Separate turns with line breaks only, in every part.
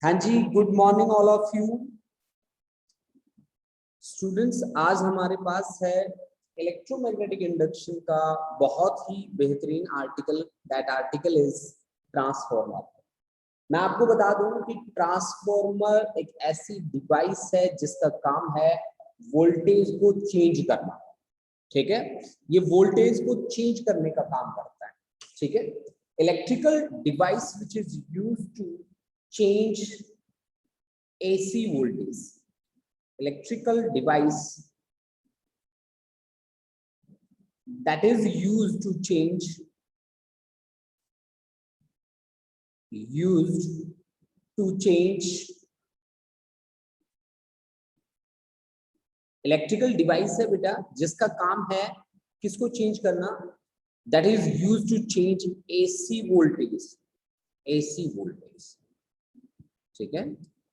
हाँ जी, good morning all of you students. आज हमारे पास है इलेक्ट्रोमैग्नेटिक इंडक्शन का बहुत ही बेहतरीन article. That article is transformer. मैं आपको बता दूं कि ट्रांसफॉर्मर एक ऐसी डिवाइस है जिसका काम है वोल्टेज को चेंज करना। ठीक है, ये वोल्टेज को चेंज करने का काम करता है। ठीक है, electrical device which is used to change AC voltage, electrical device that is used to change electrical device है बेटा जिसका काम है किसको चेंज करना, that is used to change AC voltage. AC voltage, ठीक है,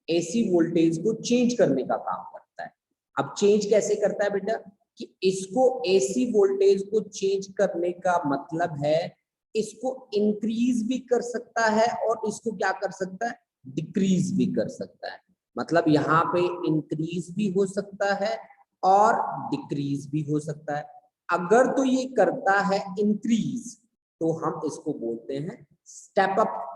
AC वोल्टेज को चेंज करने का काम करता है। अब चेंज कैसे करता है बेटा कि इसको AC वोल्टेज को चेंज करने का मतलब है इसको इंक्रीज भी कर सकता है और इसको क्या कर सकता है, डिक्रीज भी कर सकता है। मतलब यहाँ पे इंक्रीज भी हो सकता है और डिक्रीज भी हो सकता है। अगर तो ये करता है इंक्रीज तो हम इसको बोलते हैं स्टेप अप।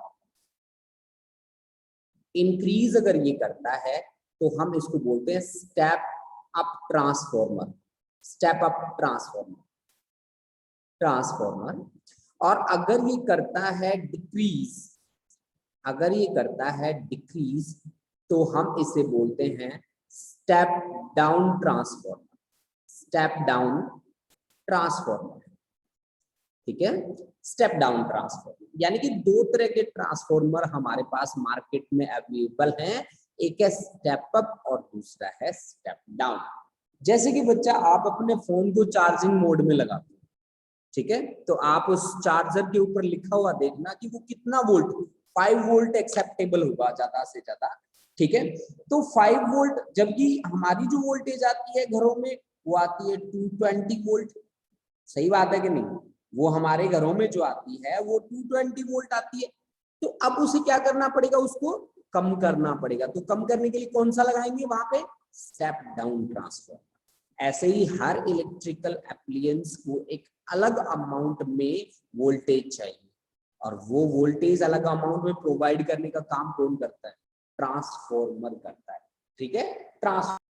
इंक्रीज अगर ये करता है तो हम इसको बोलते हैं step up transformer. Step up transformer और अगर ये करता है डिक्रीज, अगर ये करता है डिक्रीज तो हम इसे बोलते हैं step down transformer. Step down transformer, ठीक है, स्टेप डाउन ट्रांसफॉर्मर। यानी कि दो तरह के ट्रांसफॉर्मर हमारे पास मार्केट में अवेलेबल हैं, एक है स्टेप अप और दूसरा है स्टेप डाउन। जैसे कि बच्चा आप अपने फोन को चार्जिंग मोड में लगाते हो, ठीक है, तो आप उस चार्जर के ऊपर लिखा हुआ देखना कि वो कितना वोल्ट, 5 वोल्ट एक्सेप्टेबल होगा ज्यादा से ज्यादा। ठीक है, तो 5 वोल्ट, जबकि हमारी जो वोल्टेज आती है घरों में वो आती है 220 वोल्ट। सही बात है कि नहीं, वो हमारे घरों में जो आती है वो 220 वोल्ट आती है। तो अब उसे क्या करना पड़ेगा, उसको कम करना पड़ेगा। तो कम करने के लिए कौन सा लगाएंगे वहां पे, स्टेप डाउन ट्रांसफॉर्मर। ऐसे ही हर इलेक्ट्रिकल एप्लियंस को एक अलग अमाउंट में वोल्टेज चाहिए और वो वोल्टेज अलग अमाउंट में प्रोवाइड करने का काम कौन करता है, ट्रांसफॉर्मर करता है। ठीक है, ट्रांसफॉर्मर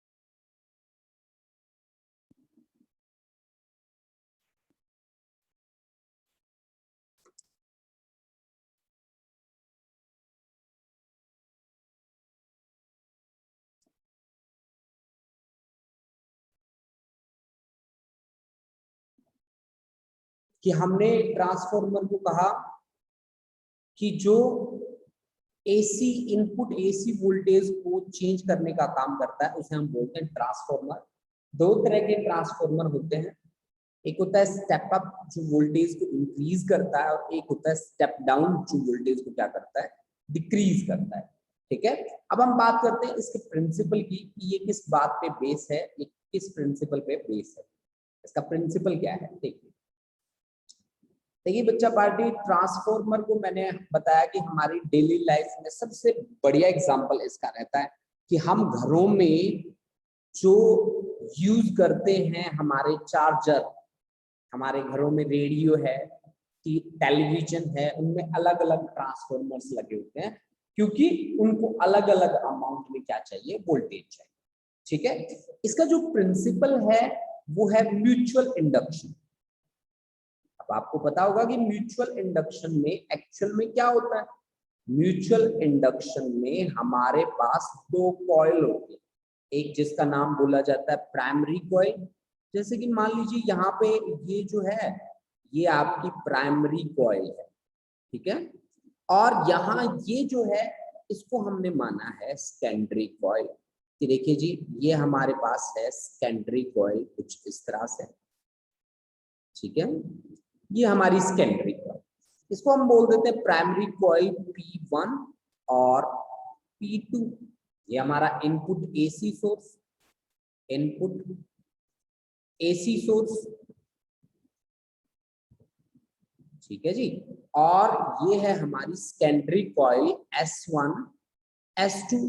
कि हमने ट्रांसफॉर्मर को कहा कि जो AC इनपुट AC वोल्टेज को चेंज करने का काम करता है उसे हम बोलते हैं ट्रांसफॉर्मर। दो तरह के ट्रांसफॉर्मर होते हैं, एक होता है स्टेप अप जो वोल्टेज को इंक्रीज करता है और एक होता है स्टेप डाउन जो वोल्टेज को क्या करता है, डिक्रीज करता है। ठीक है, अब हम बात करते हैं इसके प्रिंसिपल की कि ये किस बात पे बेस है, ये किस प्रिंसिपल पे बेस है, इसका प्रिंसिपल क्या है। देखिए बच्चा पार्टी, ट्रांसफॉर्मर को मैंने बताया कि हमारी डेली लाइफ में सबसे बढ़िया एग्जांपल इसका रहता है कि हम घरों में जो यूज करते हैं, हमारे चार्जर, हमारे घरों में रेडियो है, टेलीविजन है, उनमें अलग अलग ट्रांसफॉर्मर्स लगे होते हैं क्योंकि उनको अलग अलग अमाउंट में क्या चाहिए, वोल्टेज चाहिए। ठीक है, इसका जो प्रिंसिपल है वो है म्यूचुअल इंडक्शन। अब आपको पता होगा कि म्यूचुअल इंडक्शन में एक्चुअल में क्या होता है, म्यूचुअल इंडक्शन में हमारे पास दो कॉइल होते हैं, एक जिसका नाम बोला जाता है प्राइमरी कॉइल। जैसे कि मान लीजिए यहाँ पे ये जो है ये आपकी प्राइमरी कॉइल है, ठीक है, और यहाँ ये जो है इसको हमने माना है सेकेंडरी कॉइल। कि देखिए जी ये हमारे पास है सेकेंडरी कॉइल कुछ इस तरह से, ठीक है, ये हमारी सेकेंडरी कॉइल, इसको हम बोल देते हैं प्राइमरी कॉइल P1 और P2। ये हमारा input AC source, input AC source, ठीक है जी, और ये है हमारी secondary coil S1 S2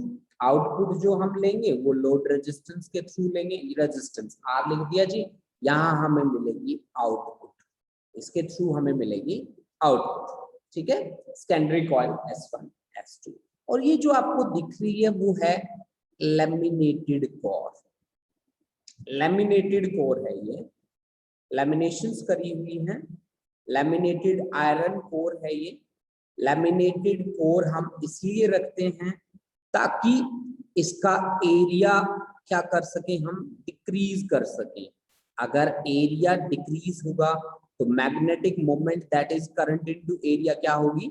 output जो हम लेंगे वो लोड रेजिस्टेंस के थ्रू लेंगे, रेजिस्टेंस R लिख दिया जी, यहाँ हमें मिलेगी आउटपुट, इसके थ्रू हमें मिलेगी आउटपुट, ठीक है। सेकेंडरी कॉइल S1 S2, और ये जो आपको दिख रही है वो है लैमिनेटेड कोर, लैमिनेटेड कोर है ये, लैमिनेशंस करी हुई हैं, लैमिनेटेड आयरन कोर है ये। लैमिनेटेड कोर हम इसलिए रखते हैं ताकि इसका एरिया क्या कर सके, हम डिक्रीज कर सकें। अगर एरिया डिक्रीज होगा तो magnetic moment that is current into area क्या होगी,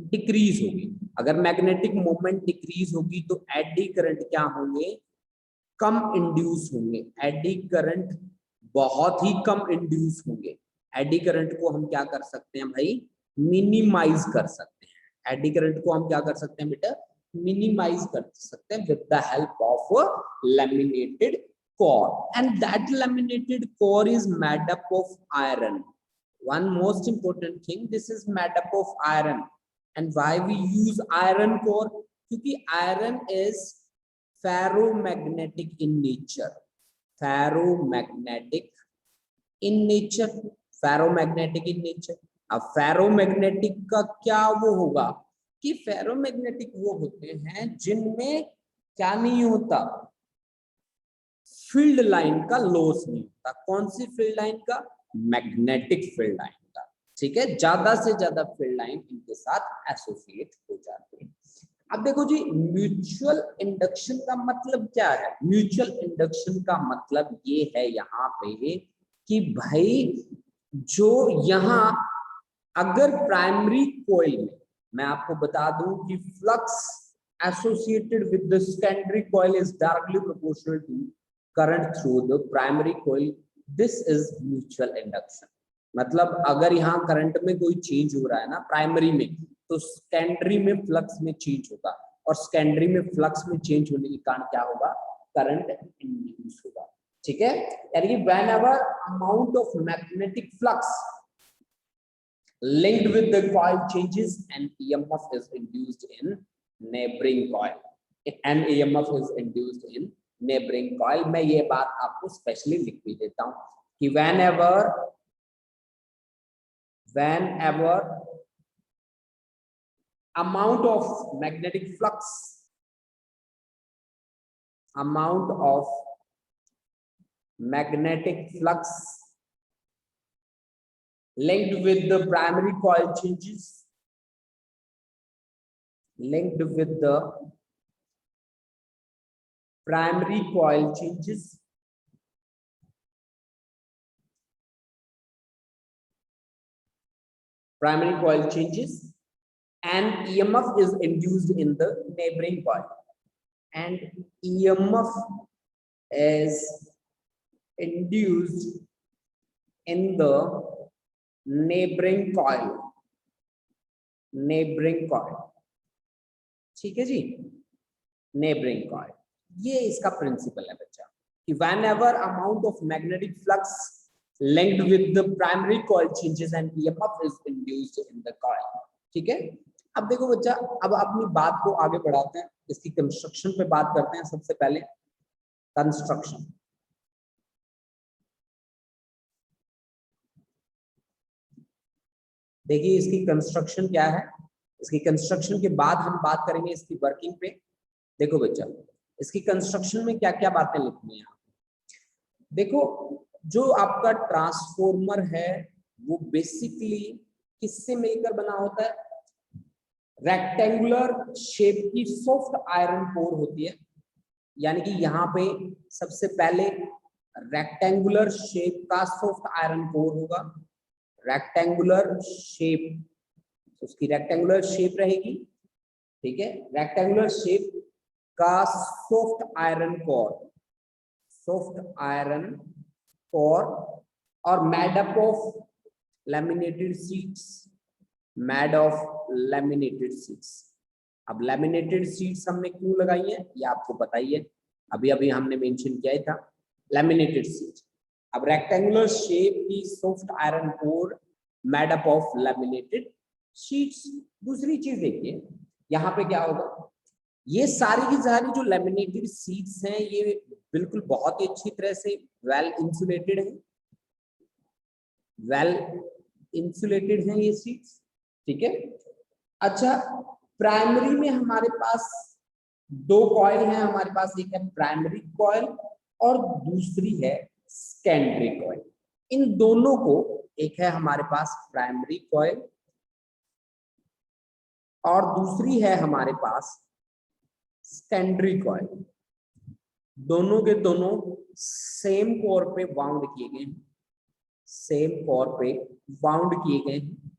डिक्रीज होगी। अगर मैग्नेटिक मोमेंट डिक्रीज होगी तो एडी करंट क्या होंगे, कम इंड्यूस होंगे, एडी करंट बहुत ही कम इंड्यूस होंगे। एडी करंट को हम क्या कर सकते हैं भाई, मिनिमाइज कर सकते हैं। एडी करंट को हम क्या कर सकते हैं बेटा, मिनिमाइज कर सकते हैं with the help of laminated core, and that laminated core is made up of iron. One most important thing, this is made up of iron. And why we use iron core, क्योंकि iron is ferromagnetic in nature, ferromagnetic in nature, ferromagnetic in nature। अब ferromagnetic का क्या वो होगा कि ferromagnetic वो होते हैं जिनमें क्या नहीं होता, फील्ड लाइन का लॉस नहीं होता। कौन सी फील्ड लाइन का, मैग्नेटिक फील्ड लाइन का, ठीक है। ज्यादा से ज्यादा फील्ड लाइन इनके साथ एसोसिएट हो जाती है। अब देखो जी, म्यूचुअल इंडक्शन का मतलब क्या है, म्यूचुअल इंडक्शन का मतलब ये है यहाँ पे कि भाई जो यहाँ अगर प्राइमरी कॉइल में, मैं आपको बता दूं कि flux associated with the secondary coil is directly proportional to current through the primary coil, this is mutual induction। मतलब अगर यहाँ करंट में कोई चेंज हो रहा है ना प्राइमरी में, तो सेकेंडरी में फ्लक्स में चेंज होगा, और सेकेंडरी में फ्लक्स में चेंज होने के कारण क्या होगा, करंट इंड्यूस होगा, ठीक है। यानी कि whenever amount of magnetic flux linked with the coil changes, an EMF is induced in neighboring coil, an EMF is induced in neighboring coil। मैं ये बात आपको स्पेशली लिख भी देता हूं कि whenever amount of magnetic flux linked with the primary coil changes, linked with the primary coil changes, and EMF is induced in the neighboring coil, and EMF is induced in the neighboring coil, ठीक है जी, neighboring coil। ये इसका principal है बच्चा कि whenever amount of magnetic flux linked with the primary coil changes and EMF is induced in the coil, ठीक है। अब देखो बच्चा, अब अपनी बात को आगे बढ़ाते हैं, इसकी कंस्ट्रक्शन पे बात करते हैं। सबसे पहले कंस्ट्रक्शन, देखिए इसकी कंस्ट्रक्शन क्या है। इसकी कंस्ट्रक्शन के बाद हम बात करेंगे इसकी वर्किंग पे। देखो बच्चा, इसकी कंस्ट्रक्शन में क्या क्या बातें लिखनी है, देखो जो आपका ट्रांसफॉर्मर है वो बेसिकली किससे मिलकर बना होता है, रेक्टेंगुलर शेप की सॉफ्ट आयरन कोर होती है। यानी कि यहाँ पे सबसे पहले रेक्टेंगुलर शेप का सॉफ्ट आयरन कोर होगा, रेक्टेंगुलर शेप, उसकी रेक्टेंगुलर शेप रहेगी, ठीक है। रेक्टेंगुलर शेप का सॉफ्ट आयरन कोर और made up of laminated sheets, अब लैमिनेटेड शीट्स हमने क्यों लगाई है ये आपको बताइए, अभी अभी हमने मेंशन किया था लैमिनेटेड शीट। अब रेक्टेंगुलर शेप की soft iron core made up of laminated sheets. दूसरी चीज देखिए यहाँ पे क्या होगा, ये सारी की सारी जो लैमिनेटेड शीट्स हैं ये बिल्कुल बहुत ही अच्छी तरह से वेल इंसुलेटेड है, वेल इंसुलेटेड है ये शीट्स, ठीक है। अच्छा, प्राइमरी में हमारे पास दो कॉइल हैं हमारे पास, एक है प्राइमरी कॉइल और दूसरी है सेकेंडरी कॉइल। इन दोनों को, एक है हमारे पास प्राइमरी कॉइल और दूसरी है हमारे पास सेकेंडरी कॉइल, दोनों के दोनों सेम कोर पे बाउंड किए गए हैं, सेम कोर पे बाउंड किए गए हैं,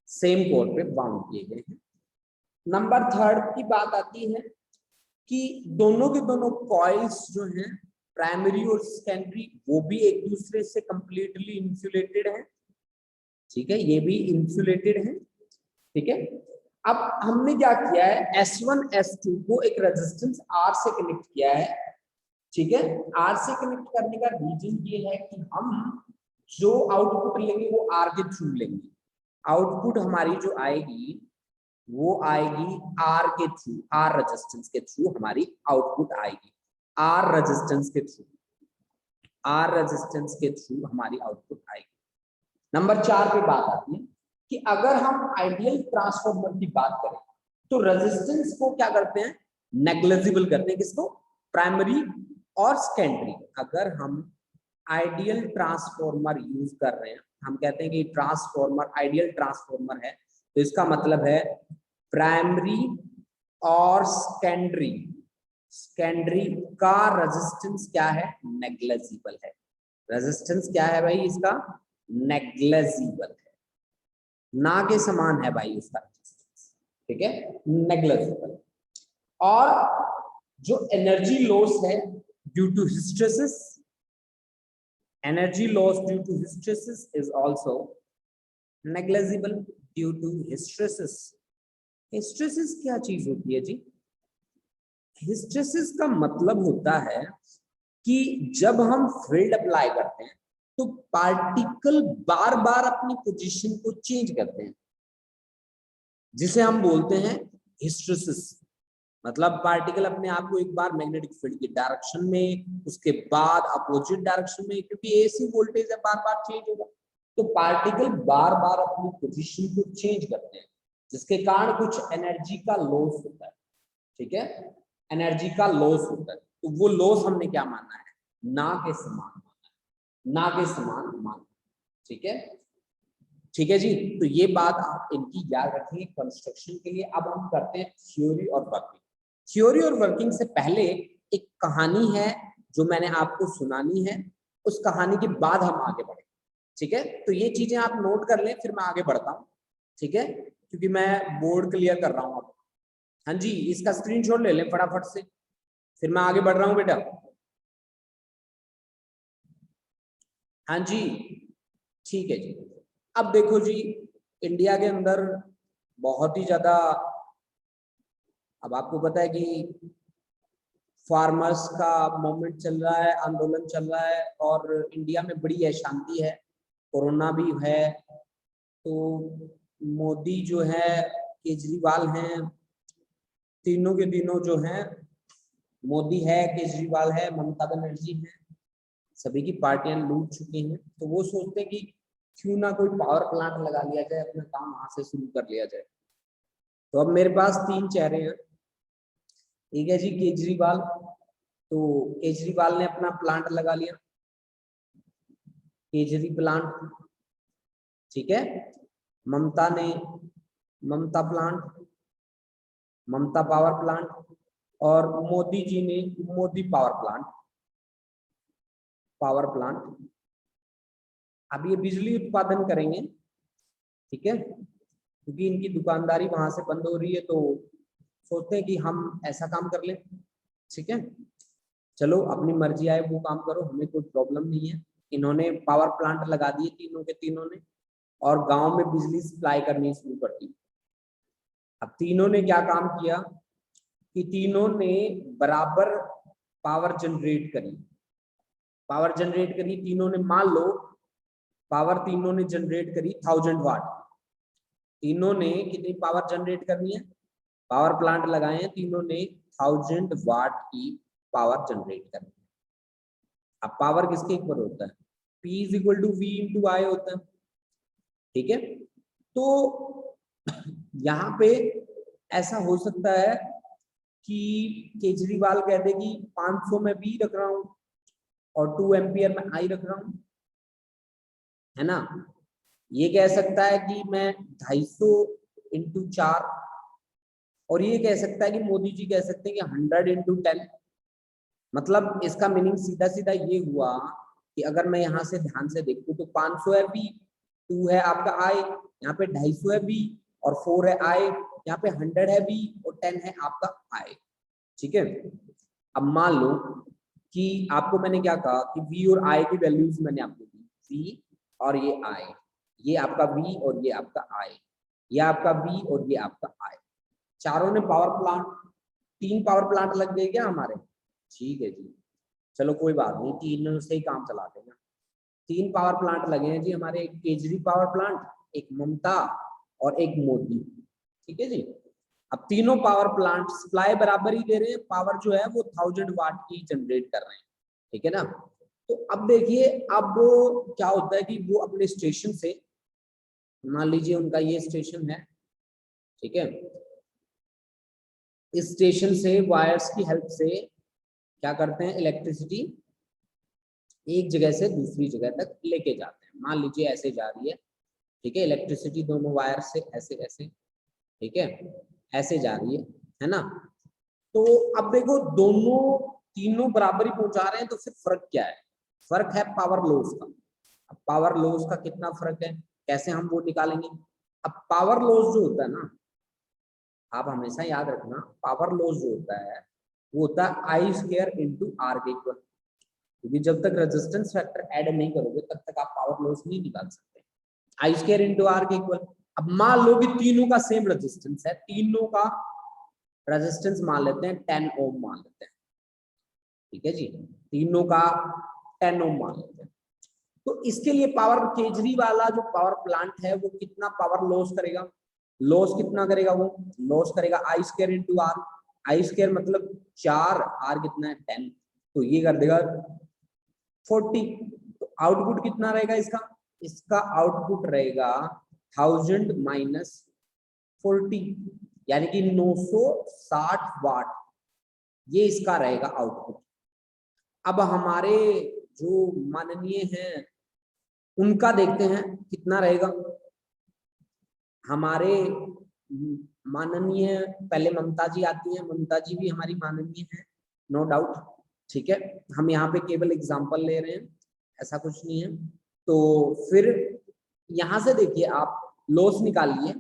सेम कोर पे बाउंड किए गए हैं। नंबर थर्ड की बात आती है कि दोनों के दोनों कॉइल्स जो हैं प्राइमरी और सेकेंडरी वो भी एक दूसरे से कंप्लीटली इंसुलेटेड है, ठीक है, ये भी इंसुलेटेड है, ठीक है। अब हमने क्या किया है, S1 S2 को एक रेजिस्टेंस R से कनेक्ट किया है, ठीक है। R से कनेक्ट करने का रीजन ये है कि हम जो आउटपुट लेंगे वो R के थ्रू लेंगे, आउटपुट हमारी जो आएगी वो आएगी R के थ्रू, R रेजिस्टेंस के थ्रू हमारी आउटपुट आएगी, R रेजिस्टेंस के थ्रू, R रेजिस्टेंस के थ्रू हमारी आउटपुट आएगी। नंबर 4 पे बात आती है कि अगर हम आइडियल ट्रांसफार्मर की बात करें तो रेजिस्टेंस को क्या करते हैं, नेग्लिजिबल करते हैं, किसको, प्राइमरी और सेकेंडरी। अगर हम आइडियल ट्रांसफार्मर यूज कर रहे हैं, हम कहते हैं कि ट्रांसफार्मर आइडियल ट्रांसफार्मर है, तो इसका मतलब है प्राइमरी और सेकेंडरी, सेकेंडरी का रेजिस्टेंस क्या है, नेग्लिजिबल है। रेजिस्टेंस क्या है भाई इसका, नेग्लिजिबल है, ना के समान है भाई उसका रेजिस्टेंस, ठीक है, नेग्लिजिबल। और जो एनर्जी लॉस है due to hysteresis, energy loss due to hysteresis is also negligible due to hysteresis. Hysteresis क्या चीज होती है जी, हिस्टेरेसिस का मतलब होता है कि जब हम फील्ड अप्लाई करते हैं तो पार्टिकल बार बार अपनी पोजीशन को चेंज करते हैं, जिसे हम बोलते हैं हिस्टेरेसिस। मतलब पार्टिकल अपने आप को एक बार मैग्नेटिक फील्ड की डायरेक्शन में, उसके बाद अपोजिट डायरेक्शन में, क्योंकि एसी वोल्टेज है बार बार चेंज होगा, तो पार्टिकल बार बार अपनी पोजीशन को चेंज करते हैं, जिसके कारण कुछ एनर्जी का लॉस होता है, ठीक है, एनर्जी का लॉस होता है। तो वो लॉस हमने क्या मानना है, ना के समान मानना है, ना के समान मानना, ठीक है, ठीक है जी। तो ये बात आप इनकी याद रखेंगे कंस्ट्रक्शन के लिए। अब हम करते हैं थ्योरी और वर्किंग। थ्योरी और वर्किंग से पहले एक कहानी है जो मैंने आपको सुनानी है, उस कहानी के बाद हम आगे बढ़े, ठीक है। तो ये चीजें आप नोट कर लें, फिर मैं आगे बढ़ता हूँ, ठीक है, क्योंकि मैं बोर्ड क्लियर कर रहा हूँ अब। हाँ जी, इसका स्क्रीनशॉट ले लें फटाफट से, फिर मैं आगे बढ़ रहा हूँ बेटा। हाँ जी, ठीक है जी। अब देखो जी, इंडिया के अंदर बहुत ही ज्यादा, अब आपको पता है कि फार्मर्स का मूवमेंट चल रहा है, आंदोलन चल रहा है, और इंडिया में बड़ी अशांति है, कोरोना भी है। तो मोदी जो है, केजरीवाल हैं, तीनों के तीनों जो हैं, मोदी है, केजरीवाल है, ममता बनर्जी है, सभी की पार्टियां लूट चुकी हैं। तो वो सोचते हैं कि क्यों ना कोई पावर प्लांट लगा लिया जाए, अपना काम वहां से शुरू कर लिया जाए। तो अब मेरे पास तीन चेहरे हैं, एक है जी केजरीवाल, तो केजरीवाल ने अपना प्लांट लगा लिया, केजरी प्लांट, ठीक है। ममता ने ममता प्लांट, ममता पावर प्लांट, और मोदी जी ने Modi power plant, power plant. अब ये बिजली उत्पादन करेंगे, ठीक है, क्योंकि इनकी दुकानदारी वहां से बंद हो रही है, तो सोचते हैं कि हम ऐसा काम कर लें, ठीक है, चलो अपनी मर्जी आए वो काम करो, हमें कोई प्रॉब्लम नहीं है। इन्होंने पावर प्लांट लगा दिए तीनों के तीनों ने, और गांव में बिजली सप्लाई करनी शुरू कर दी। अब तीनों ने क्या काम किया कि तीनों ने बराबर पावर जनरेट करी, पावर जनरेट करी तीनों ने, मान लो पावर तीनों ने जनरेट करी 1000 वाट। तीनों ने कितनी पावर जनरेट करनी है, पावर प्लांट लगाए हैं, तीनों ने 1000 वाट की पावर जनरेट करनी है। अब पावर किसके इक्वल होता है, P is equal to V into I होता है, ठीक है। तो यहाँ पे ऐसा हो सकता है कि केजरीवाल कह दे कि 500 में V रख रहा हूं और 2 एम्पियर में I रख रहा हूं, है ना। ये कह सकता है कि मैं 250 इंटू 4, और ये कह सकता है कि मोदी जी कह सकते हैं कि 100 इंटू 10। मतलब इसका मीनिंग सीधा सीधा ये हुआ कि अगर मैं यहाँ से ध्यान से देखूं तो 500 है V, 2 है आपका I, यहाँ पे 250 है V और 4 है I, यहाँ पे 100 है V और 10 है आपका I, ठीक है। अब मान लो कि आपको मैंने क्या कहा कि V और I की वैल्यूज मैंने आपको दी, V और ये I, ये आपका V और ये आपका I, ये आपका V और ये आपका I, चारों ने पावर प्लांट, 3 पावर प्लांट लग गए क्या हमारे, ठीक है जी, चलो कोई बात नहीं, 3 से ही काम चला देना। 3 पावर प्लांट लगे हैं जी हमारे, एक केजरी पावर प्लांट, एक ममता और एक मोदी, ठीक है जी। अब तीनों पावर प्लांट सप्लाई बराबर ही दे रहे हैं, पावर जो है वो 1000 वाट की जनरेट कर रहे हैं, ठीक है ना। तो अब देखिए, अब क्या होता है कि वो अपने स्टेशन से, मान लीजिए उनका ये स्टेशन है, ठीक है, इस स्टेशन से वायर्स की हेल्प से क्या करते हैं, इलेक्ट्रिसिटी एक जगह से दूसरी जगह तक लेके जाते हैं। मान लीजिए ऐसे जा रही है, ठीक है, इलेक्ट्रिसिटी दोनों वायर से ऐसे ऐसे, ठीक है, ऐसे जा रही है ना। तो अब देखो दोनों तीनों बराबरी पहुंचा रहे हैं, तो फिर फर्क क्या है, फर्क है पावर लॉस का। अब पावर लॉस का कितना फर्क है, कैसे हम वो निकालेंगे। अब पावर लॉस जो होता है ना, आप हमेशा याद रखना, पावर लॉस जो होता है वो होता है आई स्क्वायर इंटू आर के इक्वल, क्योंकि जब तक रेजिस्टेंस फैक्टर ऐड नहीं करोगे तब तक आप पावर लॉस नहीं निकाल सकते। आई स्क्वायर इंटू आर के इक्वल, अब मान लो कि तीनों का सेम रेजिस्टेंस है, तीनों का रेजिस्टेंस मान लेते हैं 10 ओम मान लेते हैं, ठीक है जी, तीनों का 10 ओम मान लेते हैं। तो इसके लिए पावर केजरी वाला जो पावर प्लांट है वो कितना पावर लॉस करेगा, लॉस कितना करेगा, वो लॉस करेगा I square into R, I square मतलब 4, आर कितना है 10, तो ये कर देगा 40। तो आउटपुट कितना रहेगा इसका, इसका आउटपुट रहेगा 1000 माइनस 40, यानी कि 960 वाट, ये इसका रहेगा आउटपुट। अब हमारे जो माननीय हैं उनका देखते हैं कितना रहेगा। हमारे माननीय, पहले ममता जी आती हैं, ममता जी भी हमारी माननीय है, नो डाउट, ठीक है, हम यहाँ पे केवल एग्जांपल ले रहे हैं, ऐसा कुछ नहीं है। तो फिर यहाँ से देखिए आप लॉस निकालिए,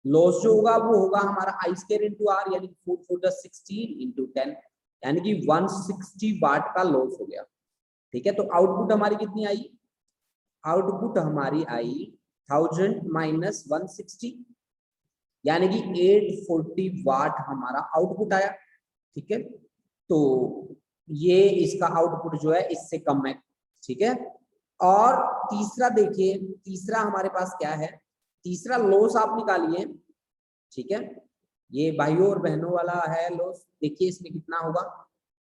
लॉस जो होगा वो होगा हमारा आई स्क्वायर इंटू आर, यानी 4 4 16 इंटू 10, यानी कि 160 वाट का लॉस हो गया, ठीक है। तो आउटपुट हमारी कितनी आई, आउटपुट हमारी आई 1000 माइनस 160, यानी कि 840 वाट हमारा आउटपुट आया, ठीक है। तो ये इसका आउटपुट जो है इससे कम है, ठीक है। और तीसरा देखिए, तीसरा हमारे पास क्या है, तीसरा लॉस आप निकालिए, ठीक है, ये भाइयों और बहनों वाला है लॉस, देखिए इसमें कितना होगा,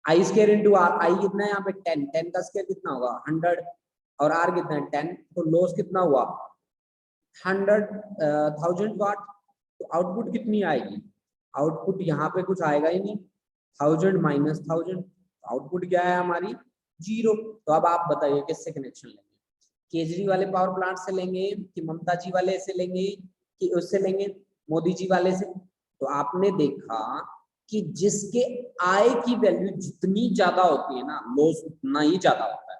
आई स्क्वायर इंटू आर, आई कितना है यहाँ पे 10, 10 का स्क्वायर कितना होगा 100 और आर कितना है 10, तो लॉस कितना हुआ 1000 वाट। तो आउटपुट कितनी आएगी, आउटपुट यहाँ पे कुछ आएगा ही नहीं, 1000 माइनस 1000, आउटपुट क्या है हमारी 0। तो अब आप बताइए किससे कनेक्शन लेंगे, केजरी वाले पावर प्लांट से लेंगे कि ममता जी वाले से लेंगे कि उससे लेंगे मोदी जी वाले से। तो आपने देखा कि जिसके आय की वैल्यू जितनी ज्यादा होती है ना, लॉस उतना ही ज्यादा होता है।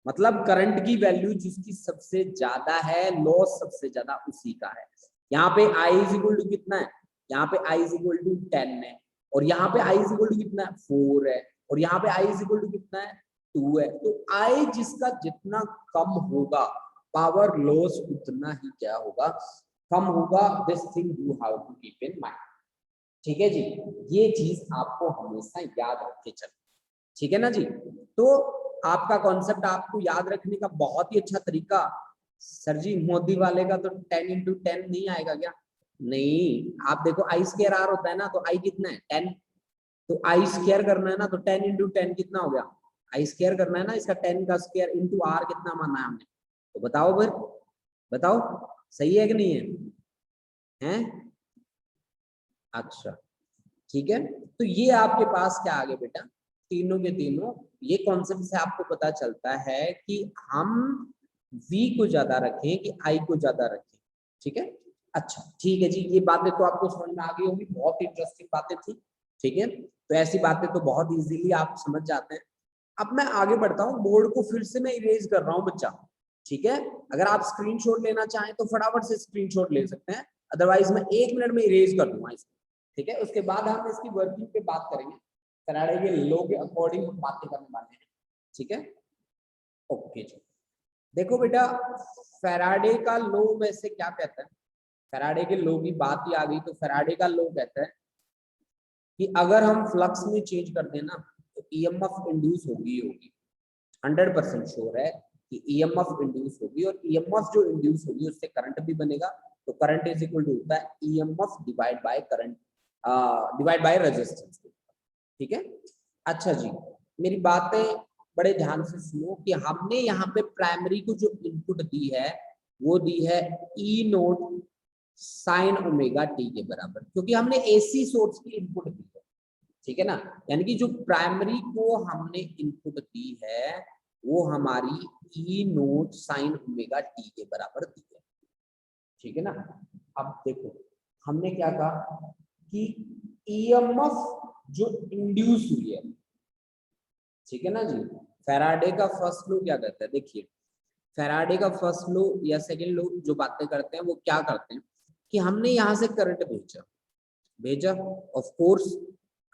मतलब करंट की वैल्यू जिसकी सबसे ज्यादा है, लॉस सबसे ज्यादा उसी का है। यहाँ पे आई इज इक्वल टू कितना है, यहाँ पे आई इज इक्वल टू 10 है, और यहाँ पे आई इज इक्वल टू कितना है 4 है, और यहाँ पे आई इज इक्वल टू कितना है 2 है। तो आई जिसका जितना कम होगा, पावर लॉस उतना ही क्या होगा, कम होगा। This thing you have to keep in mind, ठीक है जी, ये चीज आपको हमेशा याद रखे चले, ठीक है ना जी। तो आपका कॉन्सेप्ट आपको याद रखने का बहुत ही अच्छा तरीका, सर जी मोदी वाले का तो 10 इंटू 10 नहीं आएगा क्या, नहीं, आप देखो आई स्क्वायर आर होता है ना, तो आई कितना है 10, तो आई स्क्वायर करना है ना, तो 10 इंटू 10 कितना हो गया, आई स्क्वायर करना है ना, इसका 10 का स्क्वायर इंटू आर कितना माना है हमने, तो बताओ फिर, बताओ सही है कि नहीं है, हैं? अच्छा ठीक है, तो ये आपके पास क्या आ गया बेटा, तीनों के तीनों ये कॉन्सेप्ट से आपको पता चलता है कि हम v को ज्यादा रखें कि i को ज्यादा रखें, ठीक है। अच्छा ठीक है जी, ये बातें तो आपको समझ में आ गई होगी, बहुत इंटरेस्टिंग बातें थी, ठीक है। तो ऐसी बातें तो बहुत इजीली आप समझ जाते हैं। अब मैं आगे बढ़ता हूँ, बोर्ड को फिर से मैं इरेज कर रहा हूँ बच्चा, ठीक है। अगर आप स्क्रीनशॉट लेना चाहें तो फटाफट से स्क्रीनशॉट ले सकते हैं, अदरवाइज मैं 1 मिनट में इरेज कर दूंगा इसको, ठीक है। उसके बाद हम इसकी वर्किंग पे बात करेंगे, फैराडे के लॉ के अकॉर्डिंग हम बातें करने वाले हैं, ठीक है। ओके जी, देखो बेटा, फैराडे का लॉ वैसे क्या कहता है, फैराडे के लॉ की बात ही आ गई, तो फैराडे का लॉ कहता है कि अगर हम फ्लक्स में चेंज कर देना तो ईएमएफ इंड्यूस होगी ही होगी, 100% श्योर है कि ईएमएफ इंड्यूस होगी, और ईएमएफ जो इंड्यूस होगी उससे करंट भी बनेगा, तो करंट इज इक्वल टू होता है EMF divide by current, divide by resistance, ठीक है। अच्छा जी, मेरी बातें बड़े ध्यान से सुनो कि हमने यहाँ पे प्राइमरी को जो इनपुट दी है वो दी है ई नोट साइन ओमेगा टी के बराबर, क्योंकि हमने एसी सोर्स की इनपुट दी है, ठीक है ना। यानी कि जो प्राइमरी को हमने इनपुट दी है वो हमारी ई नोट साइन ओमेगा टी के बराबर दी है, ठीक है ना। अब देखो हमने क्या कहा कि ईएमएफ जो इंड्यूस हुई है, ठीक है ना जी, फैराडे का फर्स्ट लॉ क्या कहता है, देखिए फैराडे का फर्स्ट लॉ या सेकंड लॉ जो बातें करते हैं वो क्या करते हैं कि हमने यहाँ से करंट भेजा भेजा, ऑफ कोर्स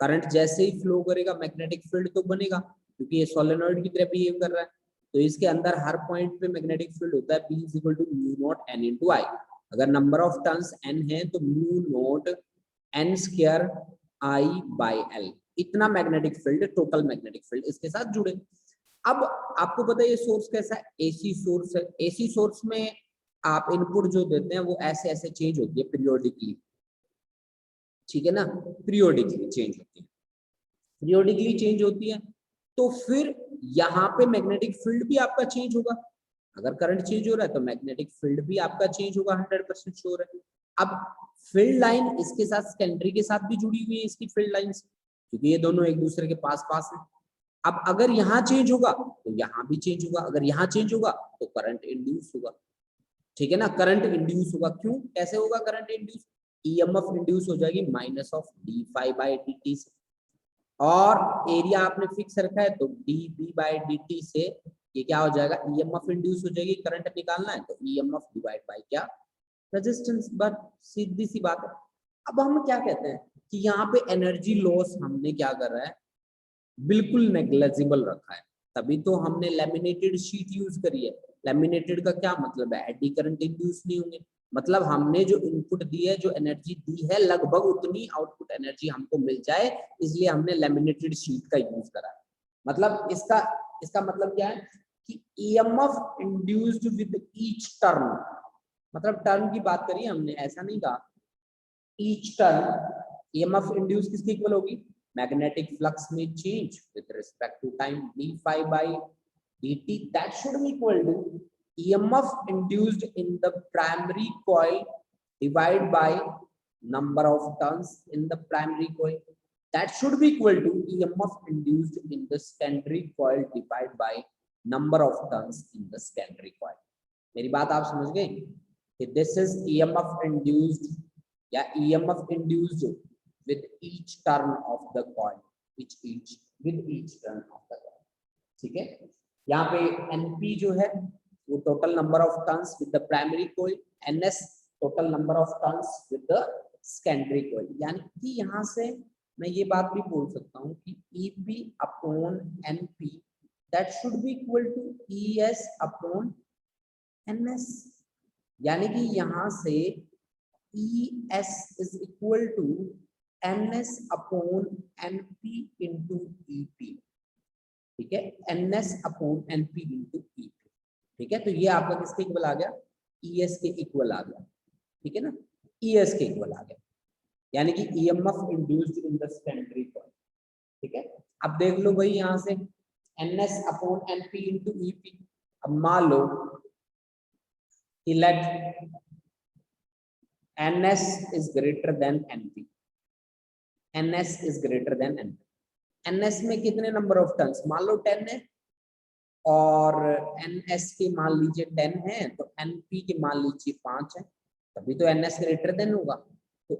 करंट जैसे ही फ्लो करेगा मैग्नेटिक फील्ड तो बनेगा, क्योंकि ये सोलेनॉइड की तरह बिहेव कर रहा है, तो इसके अंदर हर पॉइंट पे मैग्नेटिक फील्ड होता है B is equal to mu naught n into I। अगर नंबर ऑफ टर्न्स n है तो mu naught n square I by L, इतना magnetic field, total magnetic field इसके साथ जुड़े। अब आपको पता है ये सोर्स कैसा है, एसी सोर्स है, एसी सोर्स में आप इनपुट जो देते हैं वो ऐसे ऐसे चेंज होती है पीरियोडिकली, ठीक है ना, पीरियोडिकली चेंज होती है, पीरियोडिकली चेंज होती है, तो फिर यहाँ पे मैग्नेटिक फील्ड भी आपका चेंज होगा, अगर करंट चेंज हो रहा है तो मैग्नेटिक फील्ड भी आपका चेंज होगा, 100% श्योर है। अब फील्ड लाइन इसके साथ सेकेंडरी के साथ भी जुड़ी हुई है इसकी फील्ड लाइन से, क्योंकि ये दोनों एक दूसरे के पास पास है। अब अगर यहाँ चेंज होगा तो यहाँ भी चेंज होगा, अगर यहाँ चेंज होगा तो करंट इंड्यूस होगा, ठीक है ना, करंट इंड्यूस होगा। क्यों, कैसे होगा करंट इंड्यूस, ईएमएफ इंड्यूस हो जाएगी minus of d phi by d t से, और एरिया आपने फिक्स रखा है तो d B by d t से ये क्या हो जाएगा, ईएमएफ इंड्यूस हो जाएगी, करंट निकालना है तो ईएमएफ डिवाइड बाय क्या, रेजिस्टेंस, बट सीधी सी बात है। अब हम क्या कहते हैं कि यहाँ पे एनर्जी लॉस हमने क्या कर रहा है, बिल्कुल नेग्लेजिबल रखा है, तभी तो हमने लैमिनेटेड शीट यूज करी है। लैमिनेटेड का क्या मतलब है, एडी करंट इंड्यूस नहीं होंगे, मतलब हमने जो इनपुट दी है, जो एनर्जी दी है, लगभग उतनी आउटपुट एनर्जी हमको मिल जाए, इसलिए हमने लैमिनेटेड शीट का यूज करा है। मतलब इसका इसका मतलब क्या है कि EMF induced with each turn, मतलब टर्न की बात करी हमने, ऐसा नहीं कहा, ईच टर्न ईएमएफ इंड्यूस किसकी इक्वल होगी, magnetic flux may change with respect to time d phi by dt, that should be equal to EMF induced in the primary coil divided by number of turns in the primary coil, that should be equal to EMF induced in the secondary coil divided by number of turns in the secondary coil। मेरी बात आप समझ गए कि this is EMF induced या EMF induced with each turn of the coil, with each turn of the coil, ठीक है। यहाँ पे NP जो है वो total number of turns with the primary coil, NS total number of turns with the secondary coil, यानी कि यहाँ से मैं ये बात भी बोल सकता हूँ कि EP upon NP that should be equal to ES upon NS, यानी कि यहाँ से ES is equal to NS upon NP into EP, ठीक है, NS upon NP into EP, ठीक है। तो ये आपका किसके इक्वल आ गया, ES के इक्वल आ गया, ठीक है ना। ES के इक्वल आ गया, यानी कि EMF induced in the secondary coil. ठीक है, अब देख लो भाई यहां से NS upon NP into EP। अब मान लो let NS is greater than NP, NS is greater than NP। NS में कितने नंबर ऑफ टर्न्स, मान लो 10 है, और NS के मान लीजिए 10 है, तो NP के मान लीजिए 5 है, तभी तो NS ग्रेटर देन होगा। तो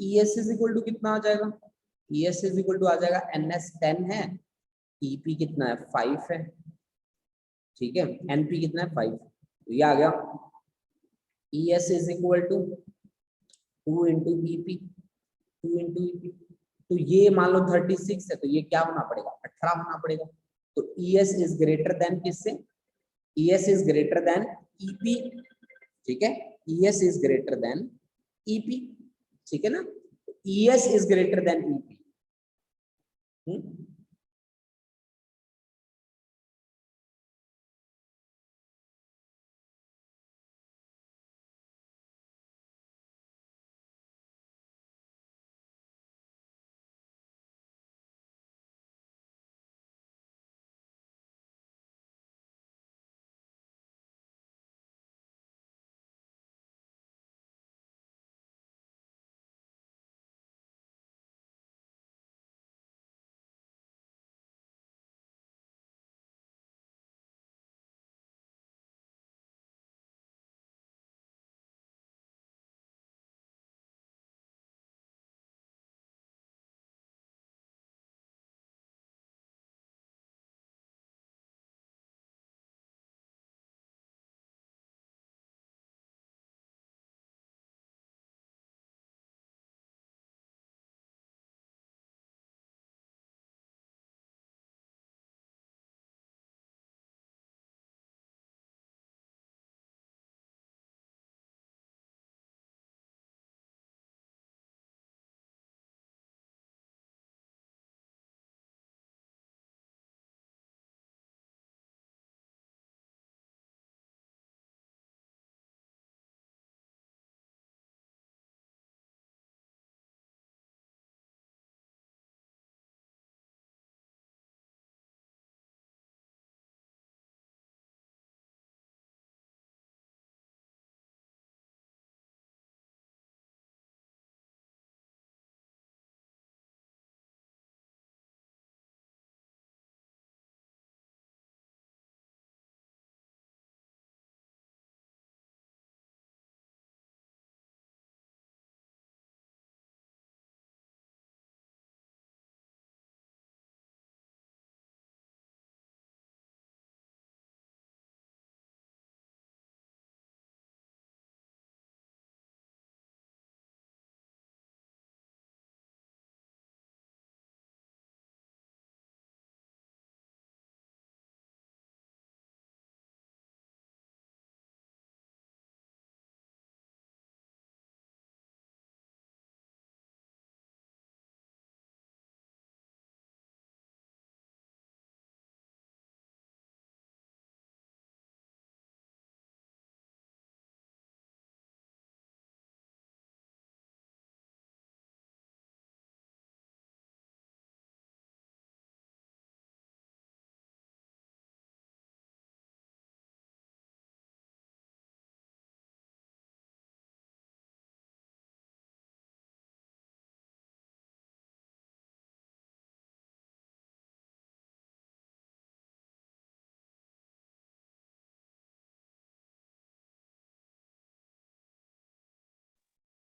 ES इज इक्वल टू कितना आ जाएगा, ES इज इक्वल टू आ जाएगा NS 10 है, EP कितना है 5 है। ठीक है, NP कितना है 5, तो ये आ गया ES is equal to 2 into EP, 2 into EP। तो ये मान लो 36 है, तो ये क्या होना पड़ेगा 18 होना पड़ेगा। तो ES इज ग्रेटर देन किससे, ES is greater than EP। ठीक है, ES is greater than EP। ठीक है ना, ES is greater than EP।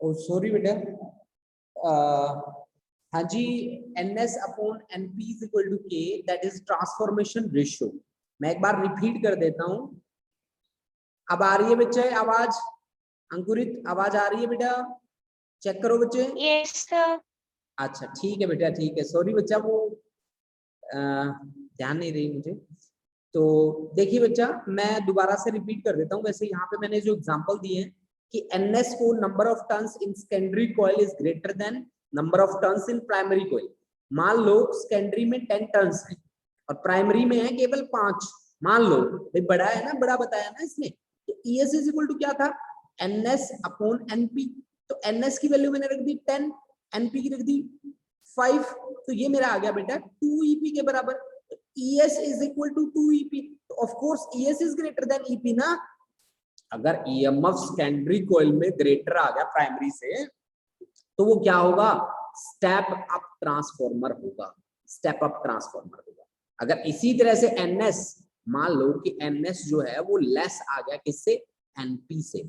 Oh sorry बेटा, हाँ जी, NS upon NP is equal to K, that is transformation ratio. मैं एक बार रिपीट कर देता हूं। अब आ रही है बच्चे आवाज, अंकुरित आवाज आ रही है बेटा, चेक करो बच्चे।
Yes sir.
अच्छा ठीक है बेटा, ठीक है, सॉरी बच्चा, वो ध्यान नहीं रही मुझे। तो देखिए बच्चा, मैं दोबारा से रिपीट कर देता हूँ। वैसे यहाँ पे मैंने जो एग्जांपल दिए हैं कि NS को number of turns in secondary coil is greater then number of turns in primary coil. मान लो सेकेंडरी में 10 टर्न्स है और प्राइमरी में है केवल 5, मान लो भाई, बड़ा है ना, बड़ा बताया ना इसने। तो ES इज इक्वल टू क्या था, NS अपॉन NP। तो एनएस की वैल्यू मैंने रख दी 10, एनपी की रख दी 5, तो ये मेरा आ गया बेटा 2 ईपी के बराबर। ES is equal to 2 EP, तो of course ES is greater than EP ना। अगर ईएमएफ सेकेंडरी कॉइल में ग्रेटर आ गया प्राइमरी से, तो वो क्या होगा, स्टेप अप ट्रांसफॉर्मर होगा, स्टेप अप ट्रांसफॉर्मर होगा। अगर इसी तरह से एनएस, मान लो कि एनएस जो है वो लेस आ गया किससे, एनपी से,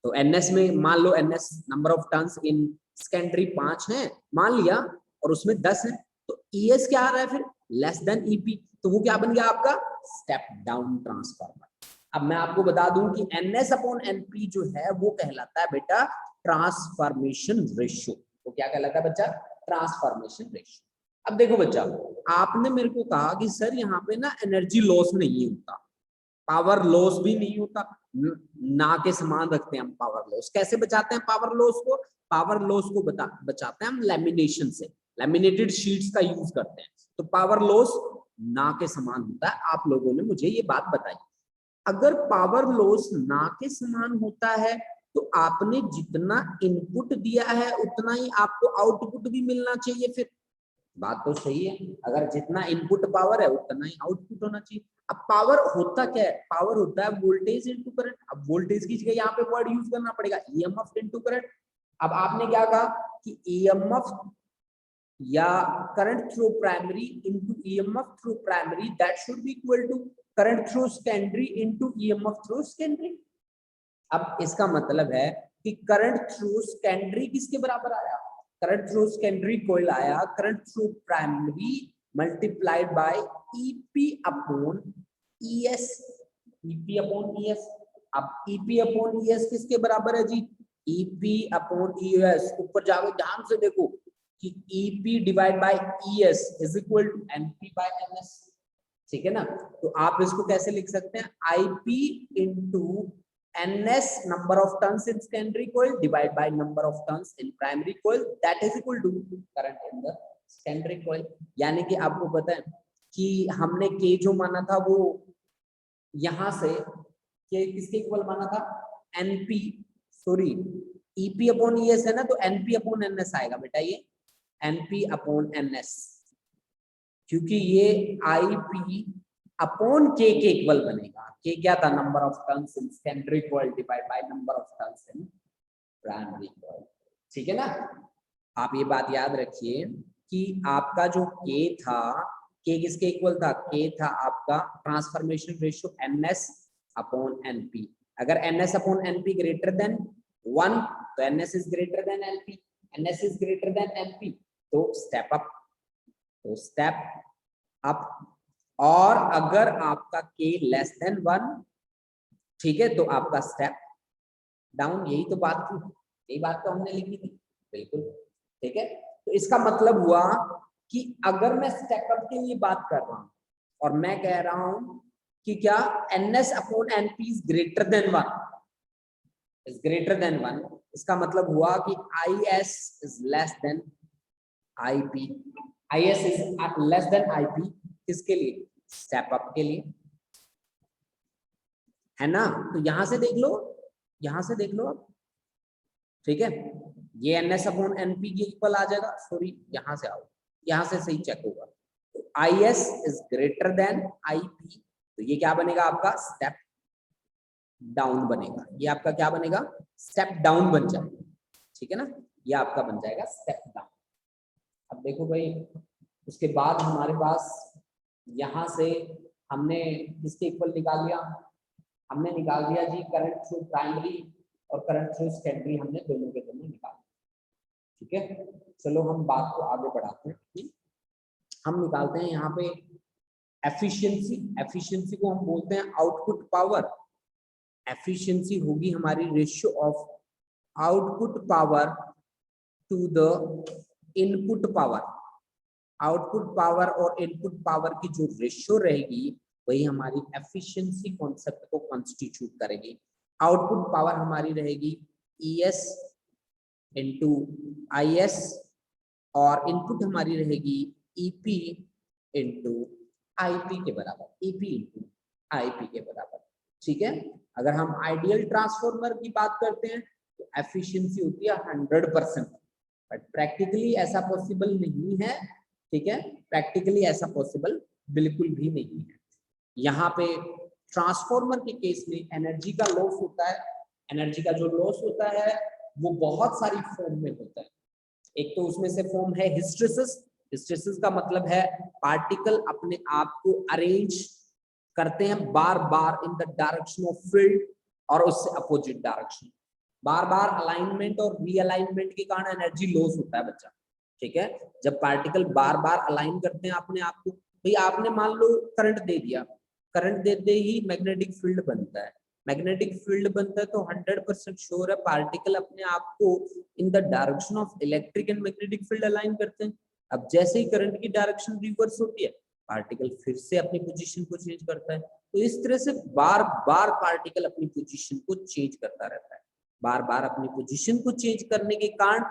तो एनएस में मान लो NS number of turns in secondary 5 है मान लिया, और उसमें 10 है, तो ईएस क्या आ रहा है फिर, लेस देन ईपी, तो वो क्या बन गया आपका, स्टेप डाउन ट्रांसफार्मर। अब मैं आपको बता दूं कि एनएस अपॉन एनपी जो है वो कहलाता है बेटा ट्रांसफॉर्मेशन रेशियो। वो क्या कहलाता है बच्चा, ट्रांसफॉर्मेशन रेशियो। अब देखो बच्चा, आपने मेरे को कहा कि सर यहाँ पे ना एनर्जी लॉस नहीं होता, पावर लॉस भी नहीं होता, ना के समान रखते हैं हम पावर लॉस। कैसे बचाते हैं पावर लॉस को, पावर लॉस को बचाते हैं हम लैमिनेशन से, लैमिनेटेड शीट्स का यूज करते हैं, तो पावर लॉस ना के समान होता है। आप लोगों ने मुझे ये बात बताई, अगर पावर लॉस ना के समान होता है तो आपने जितना इनपुट दिया है उतना ही आपको आउटपुट भी मिलना चाहिए। फिर बात तो सही है, अगर जितना इनपुट पावर है उतना ही आउटपुट होना चाहिए। अब पावर होता क्या है, पावर होता है वोल्टेज इनटू करंट। अब वोल्टेज की जगह यहाँ पे वर्ड यूज करना पड़ेगा ईएमएफ इनटू करंट। अब आपने क्या कहा कि ईएमएफ या current through primary into EMF through primary that should be equal to current through secondary into EMF through secondary. अब इसका मतलब है कि करंट थ्रू सेकेंडरी किसके बराबर आया, करंट थ्रू सेकेंडरी कॉइल आया current through primary multiplied by EP upon ES, EP upon ES. अब ईपी अपॉन ईएस किसके बराबर है जी, ईपी अपॉन ईएस, ऊपर जाओ ध्यान से देखो कि EP divide by ES is equal to NP by NS, ठीक है ना। तो आप इसको कैसे लिख सकते हैं, IP into ns number of turns in secondary coil divided by number of turns in primary coil that is equal to current in the secondary coil। यानी कि आपको पता है कि हमने k जो माना था वो यहां से k किसके इक्वल माना था, np, sorry ep upon es है ना, तो np अपॉन ns आएगा बेटा, ये np अपॉन ns, क्योंकि ये ip अपॉन k के इक्वल बनेगा। k क्या था, number of turns in secondary coil divide by number of turns in primary coil, ठीक है ना। आप ये बात याद रखिए कि आपका जो k था, k किसके इक्वल था, k था आपका transformation ratio ns upon np। अगर ns upon np greater than 1 तो ns is greater then np, ns is greater then np तो स्टेप अप, तो स्टेप अप। और अगर आपका k लेस देन 1, ठीक है, तो आपका स्टेप डाउन। यही तो बात थी, यही बात तो हमने लिखी थी, बिल्कुल ठीक है। तो इसका मतलब हुआ कि अगर मैं स्टेप अप के लिए बात कर रहा हूं और मैं कह रहा हूं कि क्या ns upon np is greater then 1, is greater then 1, इसका मतलब हुआ कि is is less than ip, is is less than ip, किसके लिए, स्टेप अप के लिए, है ना। तो यहां से देख लो, यहां से देख लो अब, ठीक है, ये ns अपॉन np के इक्वल आ जाएगा, सॉरी यहां से आओ, यहां से सही चेक होगा, तो is is greater then ip, तो ये क्या बनेगा आपका, स्टेप डाउन बनेगा, ये आपका क्या बनेगा, स्टेप डाउन बन जाएगा, ठीक है ना, ये आपका बन जाएगा स्टेप डाउन। अब देखो भाई, उसके बाद हमारे पास यहां से हमने किसके इक्वल निकाल लिया, हमने निकाल दिया जी करंट थ्रू प्राइमरी और करंट थ्रू सेकेंडरी, हमने दोनों के दोनों निकाल, ठीक है। चलो हम बात को आगे बढ़ाते हैं, हम निकालते हैं यहाँ पे एफिशिएंसी। एफिशिएंसी को हम बोलते हैं आउटपुट पावर। एफिशिएंसी होगी हमारी ratio of output power to the input power. Output power और इनपुट पावर की जो रेशियो रहेगी वही हमारी एफिशिएंसी कॉन्सेप्ट को कॉन्स्टिट्यूट करेगी। आउटपुट पावर हमारी रहेगी ES इंटू IS और इनपुट हमारी रहेगी EP इंटू IP के बराबर, EP इंटू IP के बराबर, ठीक है। अगर हम आइडियल ट्रांसफॉर्मर की बात करते हैं तो एफिशिएंसी होती है 100%, बट प्रैक्टिकली ऐसा पॉसिबल नहीं है। ठीक है, प्रैक्टिकली ऐसा पॉसिबल बिल्कुल भी नहीं है। यहाँ पे ट्रांसफॉर्मर के केस में एनर्जी का लॉस होता है। एनर्जी का जो लॉस होता है वो बहुत सारी फॉर्म में होता है। एक तो उसमें से फॉर्म है हिस्टेरिसिस। हिस्टेरिसिस का मतलब है पार्टिकल अपने आप को अरेंज करते हैं बार बार in the direction of field और उससे अपोजिट डायरेक्शन। बार बार अलाइनमेंट और रीअलाइनमेंट के कारण एनर्जी लॉस होता है बच्चा। ठीक है, जब पार्टिकल बार बार अलाइन करते हैं अपने आप को, भाई आपने मान लो करंट दे दिया, करंट देते ही मैग्नेटिक फील्ड बनता है। मैग्नेटिक फील्ड बनता है तो 100% श्योर है पार्टिकल अपने आप को इन the direction of electric and magnetic field align करते हैं। अब जैसे ही करंट की डायरेक्शन रिवर्स होती है, पार्टिकल फिर से अपनी पोजीशन को चेंज करता है। तो इस तरह से बार बार पार्टिकल अपनी पोजीशन को चेंज करता रहता है। बार बार अपनी पोजीशन को चेंज करने के कारण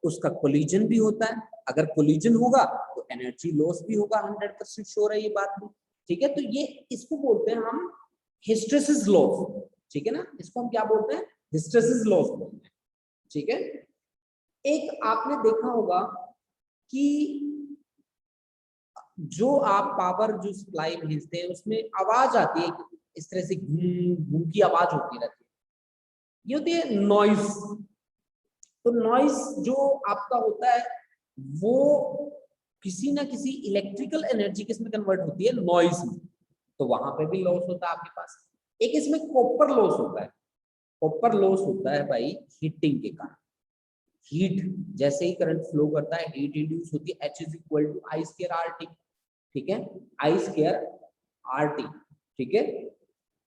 उसका कोलिजन भी होता है। अगर कोलिजन होगा तो एनर्जी लॉस भी होगा, 100% श्योर है ये बात भी। ठीक है, तो ये इसको बोलते हैं हम हिस्टेरिसिस लॉस। ठीक है ना, इसको हम क्या बोलते हैं? हिस्टेरिसिस लॉस बोलते हैं। ठीक है, एक आपने देखा होगा कि जो आप पावर जो सप्लाई भेजते हैं उसमें आवाज आती है, इस तरह से घूम घूम की आवाज होती रहती है, ये होती है नॉइस। तो नॉइस जो आपका होता है वो किसी ना किसी इलेक्ट्रिकल एनर्जी किसमें कन्वर्ट होती है? नॉइस में। तो वहां पे भी लॉस होता है आपके पास। एक इसमें कॉपर लॉस होता है। कॉपर लॉस होता है भाई हीटिंग के कारण। हीट जैसे ही करंट फ्लो करता है, हीट इंड्यूस होती है, H is equal to I square R T. ठीक है, आई स्क्वायर आर टी। ठीक है,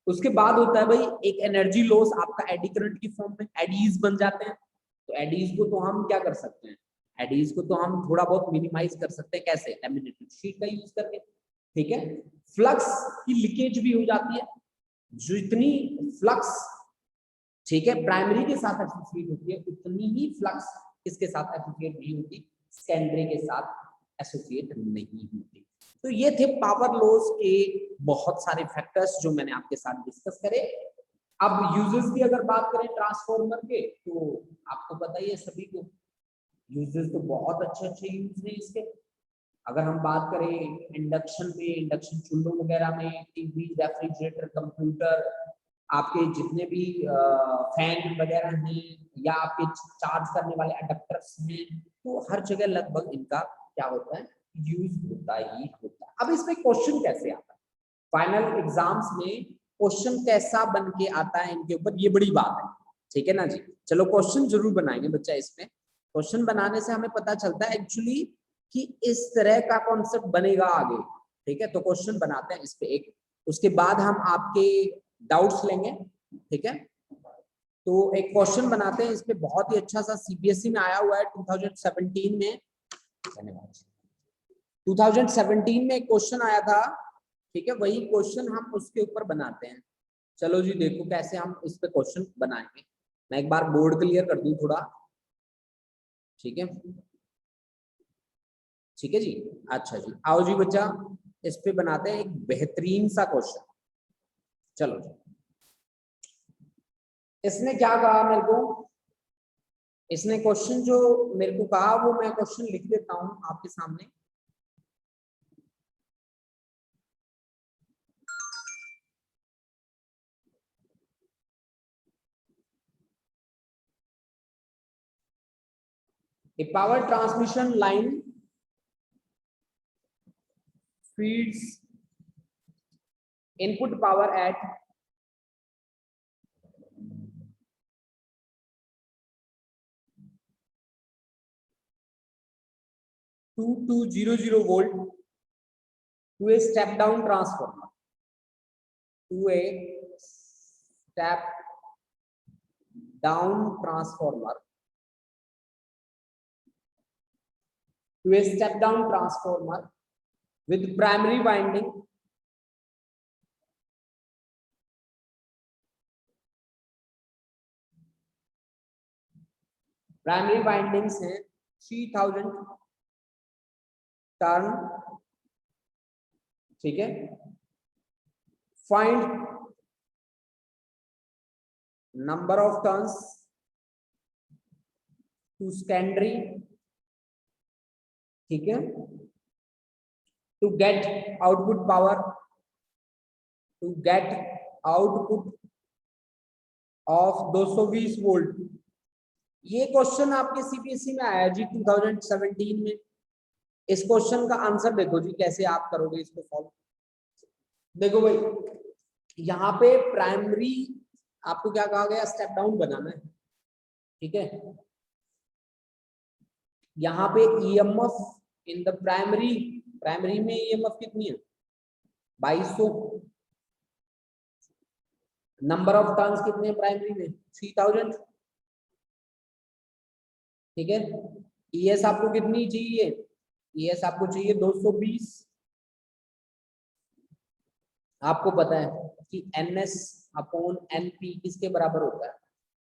उसके बाद होता है भाई एक एनर्जी लॉस आपका एडी करंट की फॉर्म में, एडीज बन जाते हैं। तो एडीज को तो हम क्या कर सकते हैं? एडीज को तो हम थोड़ा बहुत मिनिमाइज कर सकते हैं। कैसे? लैमिनेटेड शीट का यूज करके। ठीक है, फ्लक्स की लीकेज भी हो जाती है। जितनी फ्लक्स, ठीक है, प्राइमरी के साथ एसोसिएट होती है, उतनी ही फ्लक्स किसके साथ एसोसिएट नहीं होती? सेकेंडरी के साथ एसोसिएट नहीं होती। तो ये थे पावर लॉस के बहुत सारे फैक्टर्स जो मैंने आपके साथ डिस्कस करे। अब यूजेस की अगर बात करें ट्रांसफॉर्मर के, तो आपको पता ही है सभी को, यूजेस तो बहुत अच्छे अच्छे यूज हैं इसके। अगर हम बात करें इंडक्शन में, इंडक्शन चूल्हों वगैरह में, टीवी, रेफ्रिजरेटर, कंप्यूटर, आपके जितने भी फैन वगैरह हैं, या आपके चार्ज करने वाले अडेप्टर्स हैं, तो हर जगह लगभग इनका क्या होता है? यूज होता ही होता है। अब इसमें क्वेश्चन कैसे आता है फाइनल एग्जाम्स में? क्वेश्चन कैसा बन के आता है इनके ऊपर, ये बड़ी बात है। ठीक है ना जी, चलो क्वेश्चन जरूर बनाएंगे बच्चा। इसमें क्वेश्चन बनाने से हमें पता चलता है एक्चुअली कि इस तरह का कॉन्सेप्ट बनेगा आगे। ठीक है, तो क्वेश्चन बनाते हैं इस पे एक, उसके बाद हम आपके डाउट्स लेंगे। ठीक है, तो एक क्वेश्चन बनाते हैं इस पे, बहुत ही अच्छा सा सीबीएसई में आया हुआ है 2017 में। धन्यवाद। 2017 में एक क्वेश्चन आया था। ठीक है, वही क्वेश्चन हम उसके ऊपर बनाते हैं। चलो जी, देखो कैसे हम इस पे क्वेश्चन बनाएंगे। मैं एक बार बोर्ड क्लियर कर दूं थोड़ा। ठीक है, ठीक है जी। अच्छा जी, आओ जी बच्चा, इस पे बनाते हैं एक बेहतरीन सा क्वेश्चन। चलो जी, इसने क्या कहा मेरे को? इसने क्वेश्चन जो मेरे को कहा वो मैं क्वेश्चन लिख देता हूं आपके सामने। A power transmission line feeds input power at 2200 volt to a step down transformer. To a step down transformer. To a step down transformer with primary winding primary windings हैं 3000 टर्न। ठीक है, find number of turns to secondary, ठीक है, to get output power, to get output of 220 volt. ये question आपके CBSE में आया जी 2017 में। इस क्वेश्चन का आंसर देखो जी, कैसे आप करोगे इसको सॉल्व। देखो भाई, यहाँ पे प्राइमरी आपको क्या कहा गया, स्टेप डाउन बनाना है, ठीक है। यहाँ पे ईएमएफ इन द प्राइमरी में ईएमएफ कितनी है, 2200। नंबर ऑफ टर्न्स कितने प्राइमरी में, 3000, ठीक है। ईएस आपको कितनी चाहिए, ईएस आपको चाहिए 220। आपको पता है कि एनएस अपॉन एनपी किसके बराबर होता है,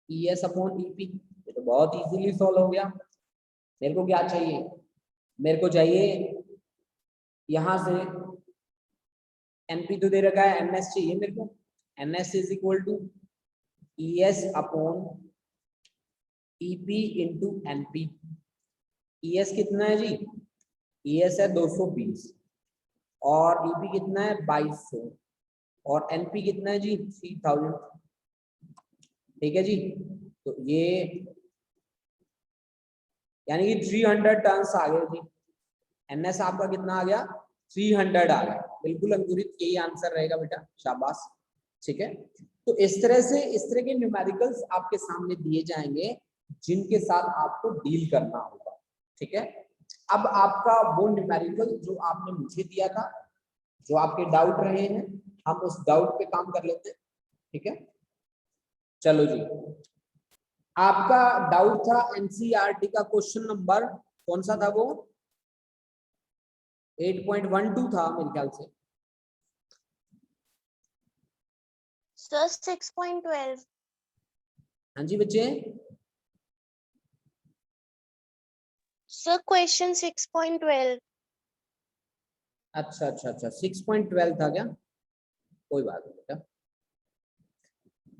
ईएस अपॉन ईपी। ये तो बहुत इजीली सॉल्व हो गया। मेरे को क्या चाहिए, मेरे को चाहिए यहां से एनपी तो दे रखा है, एनएस चाहिए मेरे को। NS is equal to ES upon EP into NP. ES कितना है जी, ईएस है 220 और ईपी कितना है 2200 और एनपी कितना है जी 3000, ठीक है जी। तो ये यानी कि 300 टर्न्स आ गए जी। एनएस आपका कितना आ गया, 300 आ गया। बिल्कुल अंकुरित, यही आंसर रहेगा बेटा, शाबाश, ठीक है। तो इस तरह के न्यूमेरिकल्स आपके सामने दिए जाएंगे जिनके साथ आपको डील करना होगा, ठीक है। अब आपका वो न्यूमेरिकल जो आपने मुझे दिया था, जो आपके डाउट रहे हैं, हम उस डाउट पे काम कर लेते हैं, ठीक है। चलो जी, आपका डाउट था एनसीईआरटी का क्वेश्चन नंबर कौन सा था, वो 8.12 था मेरे ख्याल से।
सर 6.12।
हाँ जी बच्चे,
सर क्वेश्चन 6.12।
अच्छा अच्छा अच्छा, 6.12 था क्या, कोई बात नहीं बेटा।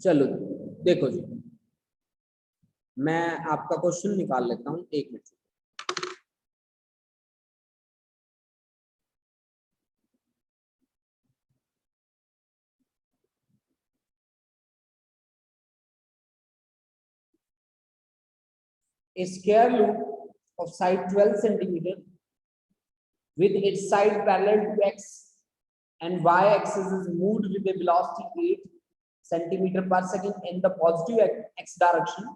चलो देखो जी, मैं आपका क्वेश्चन निकाल लेता हूँ, एक minute. A square loop of side 12 centimeter with its side parallel to x and y axis is moved with a velocity 8 centimeter per second in the positive x direction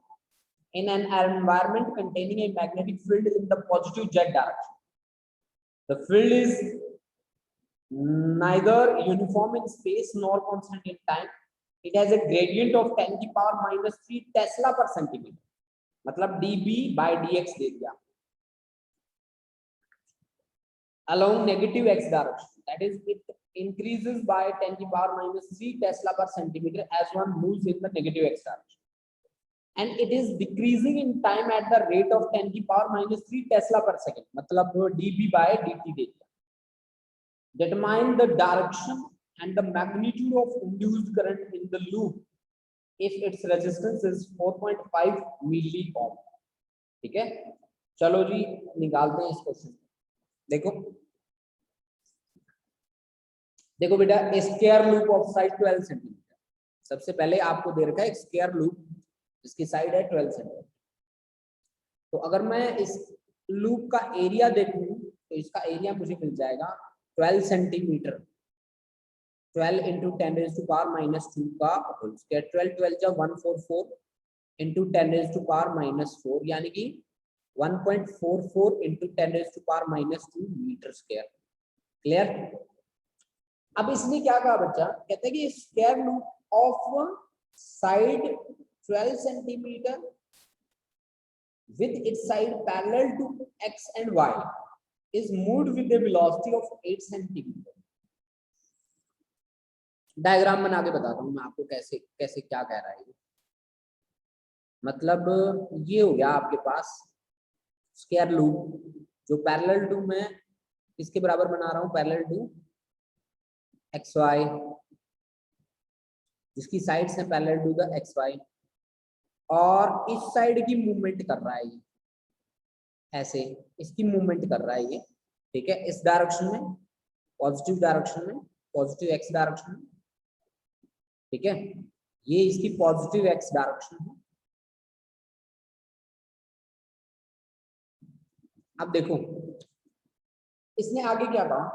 in an environment containing a magnetic field in the positive z direction. The field is neither uniform in space nor constant in time. It has a gradient of 10 की power minus 3 Tesla per centimeter. मतलब dB by dx दे दिया along negative x direction, that is it increases by 10 to the power minus 3 Tesla per centimeter as one moves in the negative x direction, and it is decreasing in time at the rate of 10 to the power minus 3 Tesla per second, मतलब dB by dt दे दिया. Determine the direction and the magnitude of induced current in the loop if its resistance is 4.5 milli ohm. ठीक है, चलो जी निकालते हैं इस question. देखो देखो बेटा, square loop of side 12 centimetre. सबसे पहले आपको दे रखा है एक स्क्वायर लूप जिसकी साइड है 12 सेंटीमीटर। तो अगर मैं इस लूप का एरिया देखूं तो इसका एरिया मुझे मिल जाएगा 12 centimetre, 12 into 10 raise to power minus 2 का होल स्क्वायर। 12 12 जा 144 into 10 raise to power minus 4, यानी कि 1.44 into 10 raise to power minus 2 metre square. Clear? अब इसने क्या कहा बच्चा, कहते हैं कि square loop of side 12 centimetre with its side parallel to x and y is moved with a velocity of 8 centimeter. Diagram बना के बताता हूँ मैं आपको कैसे कैसे क्या कह रहा है। मतलब ये हो गया आपके पास स्क्वायर लूप जो पैरेलल टू मैं किसके बराबर बना रहा हूँ, पैरेलल टू एक्स वाई, जिसकी साइड्स हैं parallel to the X Y, और इस साइड की मूवमेंट कर रहा है ये, ऐसे इसकी मूवमेंट कर रहा है ये, ठीक है, इस डायरेक्शन में, पॉजिटिव डायरेक्शन में, पॉजिटिव एक्स डायरेक्शन में, ठीक है, ये इसकी पॉजिटिव एक्स डायरेक्शन है। अब देखो इसने आगे क्या कहा,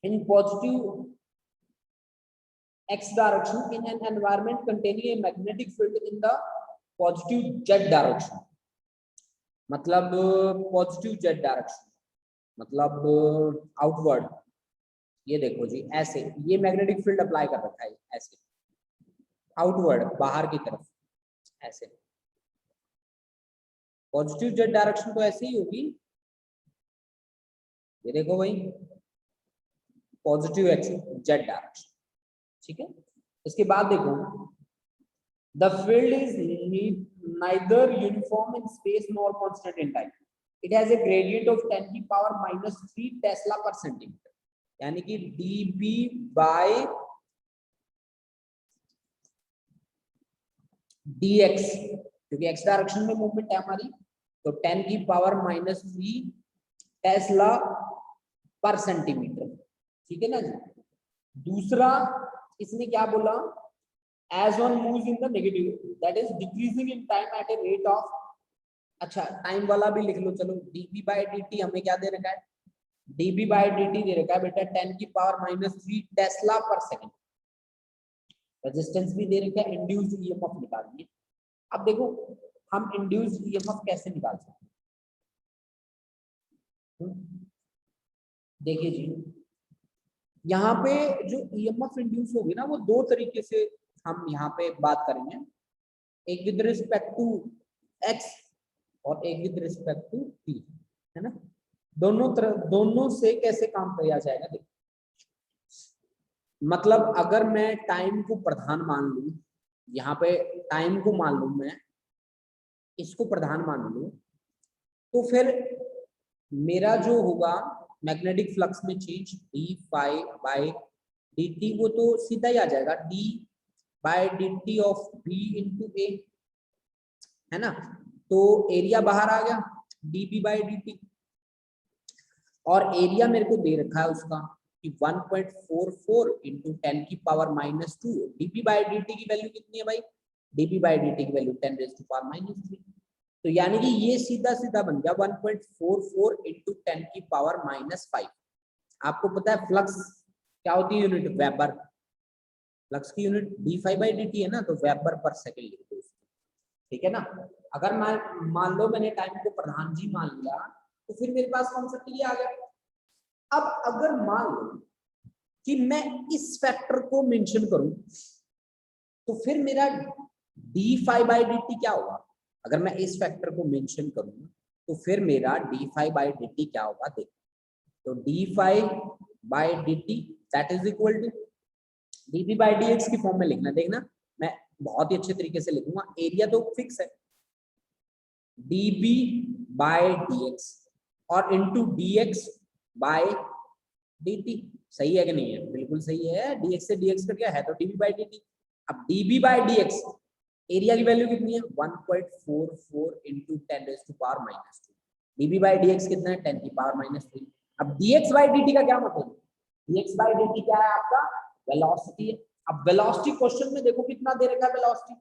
in positive x direction in an environment containing a magnetic field in the positive z direction, मतलब पॉजिटिव z डायरेक्शन, मतलब आउटवर्ड। ये देखो जी ऐसे, ये मैग्नेटिक फील्ड अप्लाई कर रखा है ऐसे आउटवर्ड, बाहर की तरफ ऐसे। पॉजिटिव z डायरेक्शन तो ऐसे ही होगी, ये देखो भाई पॉजिटिव x z डायरेक्शन, ठीक है। इसके बाद देखो, the field is neither uniform in space nor constant in time, it has a gradient of 10 की पावर -3 टेस्ला पर सेंटीमीटर, यानी कि dB बाय dx, क्योंकि x डायरेक्शन में मूवमेंट है हमारी, तो 10 की पावर -3 टेस्ला पर सेंटीमीटर, ठीक है ना जी। दूसरा इसने क्या बोला, as one moves in the negative, that is decreasing in time at a rate of, अच्छा टाइम वाला भी लिख लो चलो, dB by dt हमें क्या दे रखा है, dB by dt दे रखा है बेटा 10 की पावर -3 टेस्ला पर सेकंड, रेजिस्टेंस भी दे रखा है, इंड्यूस्ड ईएमएफ निकालिए। अब देखो हम इंड्यूस्ड ईएमएफ कैसे निकाल सकते हैं, देखिए जी यहाँ पे जो ईएमएफ इंड्यूस होगी ना वो दो तरीके से हम यहाँ पे बात करेंगे, एक विद रिस्पेक्ट टू x और एक विद रिस्पेक्ट टू t, है ना। दोनों से कैसे काम किया जाएगा, देखो मतलब अगर मैं टाइम को प्रधान मान लूं, यहाँ पे टाइम को मान लूं, मैं इसको प्रधान मान लूं, तो फिर मेरा जो होगा मैग्नेटिक फ्लक्स में change d phi by dt, वो तो सीधा ही आ जाएगा d by dt of b into a, है ना। तो एरिया बाहर आ गया dB बाय dt, और एरिया मेरे को दे रखा है उसका कि 1.44 इंटू 10 की पावर -2, dB बाय dt की वैल्यू कितनी है भाई, dB बाय dt की वैल्यू 10 रेज़ टू पावर -3, तो यानी कि ये सीधा सीधा बन गया 1.44 इंटू 10 की पावर -5। आपको पता है फ्लक्स क्या होती है यूनिट, वेबर, फ्लक्स की यूनिट d∅dt है ना, तो वेबर पर सेकंड लिख दो, ठीक है ना। अगर मैं मान लो मैंने टाइम को प्रधान जी मान लिया, तो फिर मेरे पास कौन सा टी आ गया। अब अगर मान लो कि मैं इस फैक्टर को मेंशन करूं, तो फिर मेरा d∅dt क्या होगा, अगर मैं इस फैक्टर को मेंशन करूं तो फिर मेरा d∅dt क्या होगा, देखो तो d∅dt that is equal to dB by dx की फॉर्म में लिखना, देखना मैं बहुत ही अच्छे तरीके से लिखूंगा, एरिया तो फिक्स है dB बाय dx और इंटू dx बाय dt, सही है कि नहीं है, बिल्कुल सही है, dx से dx कट गया है तो dB बाय dt। अब dB बाय dx एरिया की वैल्यू कितनी है 1.44 into 10 raise to power -2, dB by dx कितना है 10 की पावर -3। अब dx बाय dt का क्या मतलब, dx बाय dt क्या है आपका, वेलोसिटी है। अब वेलोसिटी क्वेश्चन में देखो कितना दे रखा है, वेलोसिटी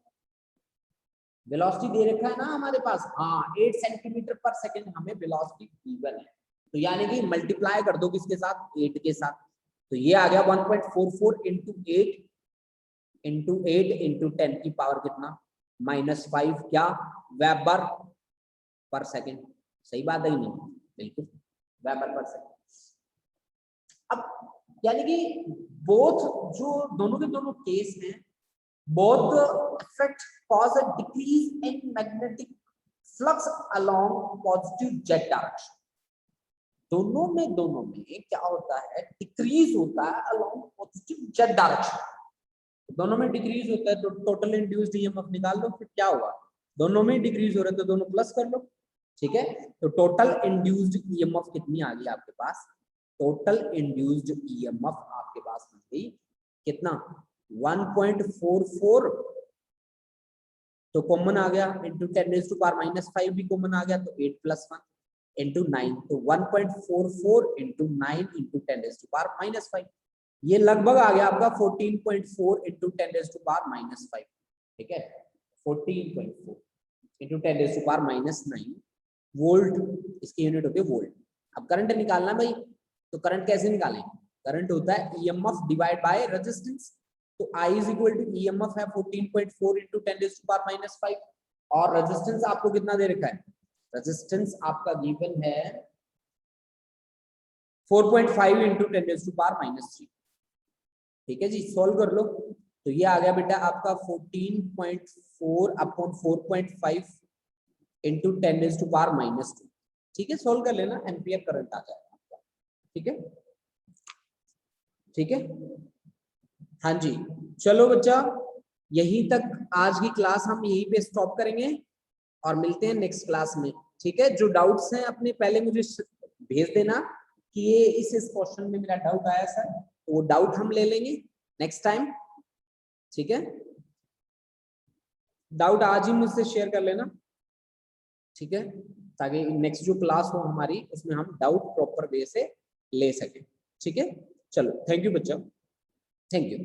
वेलोसिटी दे रखा है ना हमारे पास, हाँ 8 सेंटीमीटर पर सेकंड हमें वेलोसिटी गिवन है, तो यानी कि मल्टीप्लाई कर दो किसके साथ, 8 के साथ, तो ये आ गया 1.44 इंटू 8 इंटू 10 की पावर कितना -5, क्या वेबर पर सेकंड, सही बात है नहीं, बिल्कुल वेबर पर सेकंड। अब यानी कि बोथ जो दोनों के दोनों केस हैं, both the effect cause a decrease in magnetic flux along positive z direction, दोनों में क्या होता है, डिक्रीज होता है along positive z direction, दोनों में डिक्रीज होता है, तो टोटल इंड्यूस्ड ईएमएफ निकाल लो, फिर क्या होगा, दोनों में डिक्रीज हो रहा है तो दोनों प्लस कर लो, ठीक है। तो टोटल इंड्यूस्ड ईएमएफ कितनी आ गई आपके पास, टोटल इंड्यूस्ड ईएमएफ आपके पास बन गई कितना 1.44 तो कॉमन आ गया, इंटू 10⁻⁻5 भी कॉमन आ गया, तो 8 + 1 इंटू 9, तो 1.44 इंटू 9 इंटू 10⁻⁻5, ये लगभग आ गया आपका 14.4 इंटू 10⁻⁻5, ठीक है, 14.4 इंटू 10⁻⁻9 वोल्ट, इसकी यूनिट होती है वोल्ट। अब करंट निकालना भाई, तो करंट कैसे निकालें? करंट होता है ईएमएफ डिवाइड बाय रेजिस्टेंस, तो I is equal to EMF है 14.4 इंटू 10⁻⁵, और रेजिस्टेंस आपको कितना दे रखा है? रेजिस्टेंस आपका गिवन है 4.5 इंटू 10⁻⁻3, ठीक है जी, सॉल्व कर लो। तो ये आ गया बेटा आपका 14.4 अपॉन 4.5 इंटू 10⁻⁻2, ठीक है, सॉल्व कर लेना, एम्पियर करंट आ जाएगा आपका, ठीक है, ठीक है, हाँ जी। चलो बच्चा, यहीं तक आज की क्लास हम यहीं पे स्टॉप करेंगे और मिलते हैं नेक्स्ट क्लास में, ठीक है। जो डाउट्स हैं अपने पहले मुझे भेज देना कि ये इस क्वेश्चन में मेरा डाउट आया सर, तो वो डाउट हम ले लेंगे नेक्स्ट टाइम, ठीक है। डाउट आज ही मुझसे शेयर कर लेना, ठीक है, ताकि नेक्स्ट जो क्लास हो हमारी उसमें हम डाउट प्रॉपर वे से ले सके, ठीक है। चलो, थैंक यू बच्चा, थैंक यू।